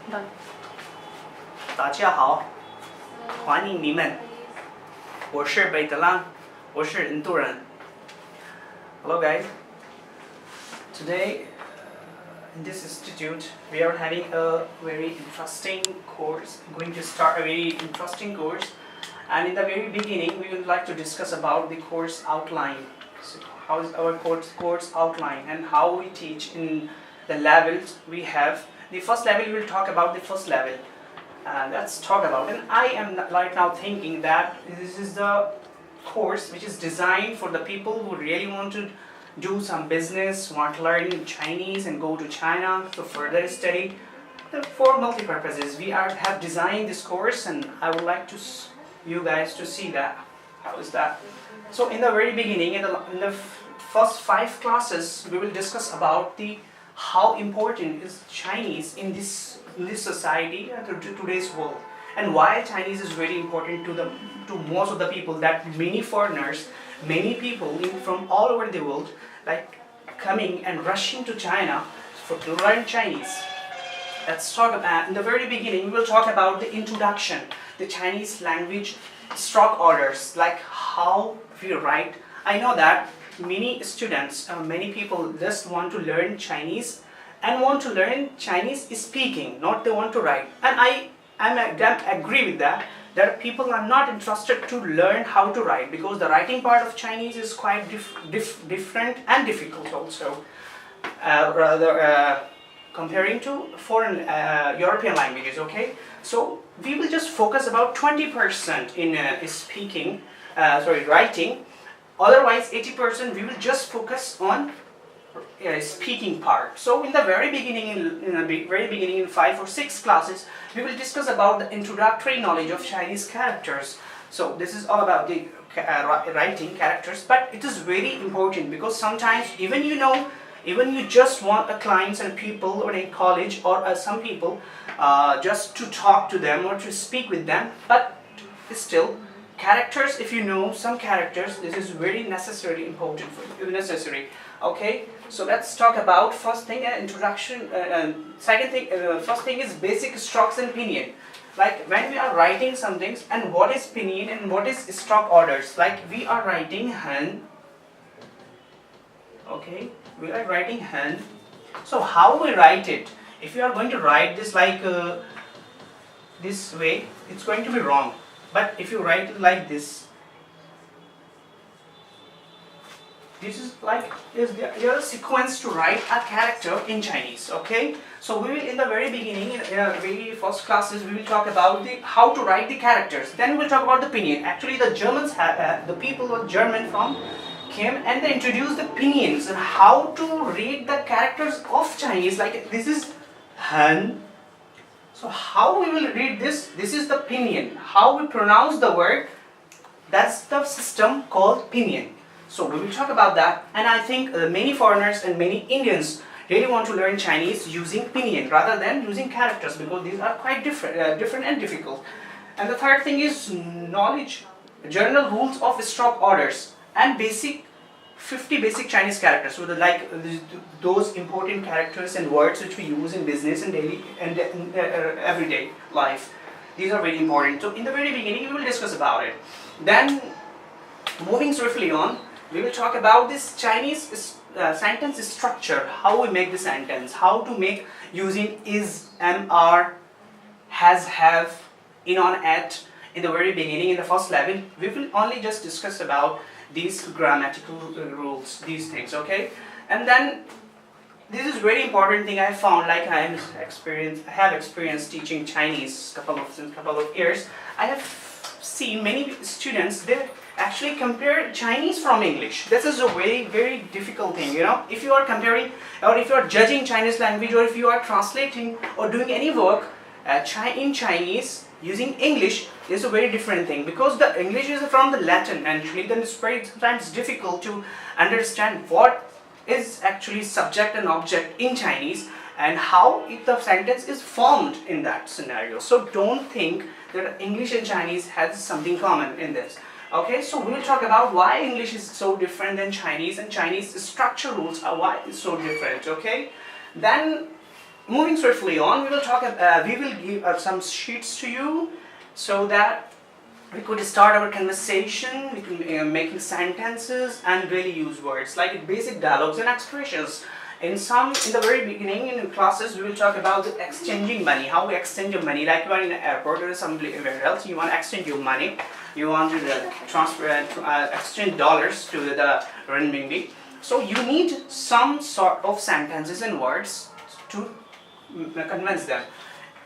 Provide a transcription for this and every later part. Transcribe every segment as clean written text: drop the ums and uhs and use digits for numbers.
Done. 大家好，欢迎你们。我是北德浪，我是印度人。Hello guys. Today in this institute we are having a very interesting course. Going to start a very interesting course, and in the very beginning we would like to discuss about the course outline. So how is our course outline and how we teach in the levels we have. The first level we will talk about the first level. Let's talk about, and I am right now thinking that this is the course which is designed for the people who really want to do some business, want to learn Chinese and go to China to further study. For multi-purposes, we have designed this course, and I would like you guys to see that. How is that? So in the very beginning, in the first 5 classes, we will discuss about how important is Chinese in this society and to today's world, and why Chinese is very important to most of the people, that many foreigners, many people from all over the world like coming and rushing to China to learn Chinese. Let's talk about, in the very beginning we will talk about the introduction, the Chinese language stock orders, like how we write. I know that many students, many people just want to learn Chinese and want to learn Chinese speaking, not they want to write. And I agree with that. That people are not interested to learn how to write, because the writing part of Chinese is quite different and difficult also, comparing to foreign European languages. Okay, so we will just focus about 20% in writing. Otherwise 80% we will just focus on speaking part. So in the very beginning, in 5 or 6 classes, we will discuss about the introductory knowledge of Chinese characters. So this is all about the writing characters, but it is very important, because sometimes even you just want a clients and people or in college or some people just to talk to them or to speak with them, but still characters, if you know some characters, this is very necessarily important for you, necessary. Okay, so let's talk about first thing, introduction. Second thing, first thing is basic strokes and pinyin. Like when we are writing some things, and what is pinyin and what is stroke orders. Like we are writing han. Okay, we are writing han. So how we write it? If you are going to write this like this way, it's going to be wrong. But if you write it like this, this is like there is a sequence to write a character in Chinese. Okay, so we will in the very beginning, in very first classes, we will talk about how to write the characters. Then we will talk about the pinyin. Actually, the Germans the people who are German from came and they introduced the pinions and how to read the characters of Chinese. Like this is han. So how we will read this? This is the pinyin. How we pronounce the word? That's the system called pinyin. So we will talk about that, and I think many foreigners and many Indians really want to learn Chinese using pinyin rather than using characters, because these are quite different and difficult. And the third thing is knowledge, general rules of stroke orders, and 50 basic Chinese characters. So those important characters and words which we use in business and daily and everyday life. These are very important. So in the very beginning we will discuss about it. Then moving swiftly on, we will talk about this Chinese sentence structure, how we make the sentence, how to make using is, am, are, has, have, in, on, at. In the very beginning, in the first level, we will only just discuss about these grammatical rules, these things. Okay, and then this is very important thing I found. Like I have experience teaching Chinese couple of years. I have seen many students, they actually compare Chinese from English. This is a very difficult thing, if you are comparing or if you are judging Chinese language, or if you are translating or doing any work in Chinese using English, is a very different thing, because the English is from the Latin, and then it's very sometimes difficult to understand what is actually subject and object in Chinese and how the sentence is formed in that scenario. So don't think that English and Chinese has something common in this. Okay, so we will talk about why English is so different than Chinese, and Chinese structure rules are why it's so different. Okay, then moving swiftly on, we will give some sheets to you so that we could start our conversation. We can making sentences and really use words like basic dialogues and expressions. In the very beginning in classes, we will talk about the exchanging money, how we exchange your money. Like you are in an airport or somewhere else, you want to exchange your money, you want to transfer exchange dollars to the renminbi. So you need some sort of sentences and words to convince them.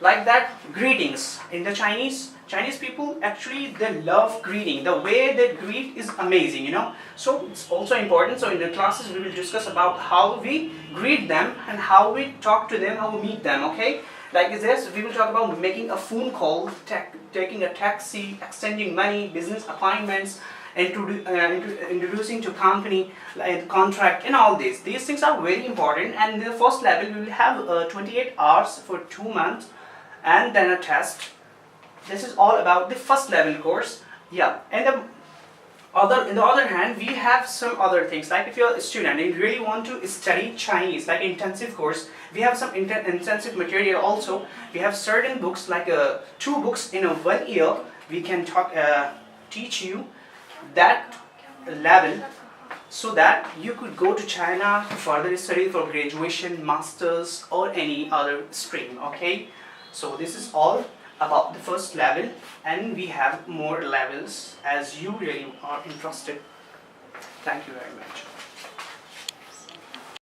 Like that, greetings in the Chinese people, actually they love greeting. The way they greet is amazing, you know. So it's also important. So in the classes we will discuss about how we greet them and how we talk to them, how we meet them. Okay, like this we will talk about making a phone call, taking a taxi, exchanging money, business appointments, introducing to company, like contract, and all these things are very important. And in the first level we will have 28 hours for 2 months and then a test. This is all about the first level course. Yeah, and on the other hand, we have some other things. Like if you're a student and you really want to study Chinese, like intensive course, we have some intensive material also. We have certain books, like 2 books in a 1 year. We can teach you that level, so that you could go to China to further study for graduation, masters, or any other stream. Okay, so this is all about the first level, and we have more levels as you really are interested. Thank you very much.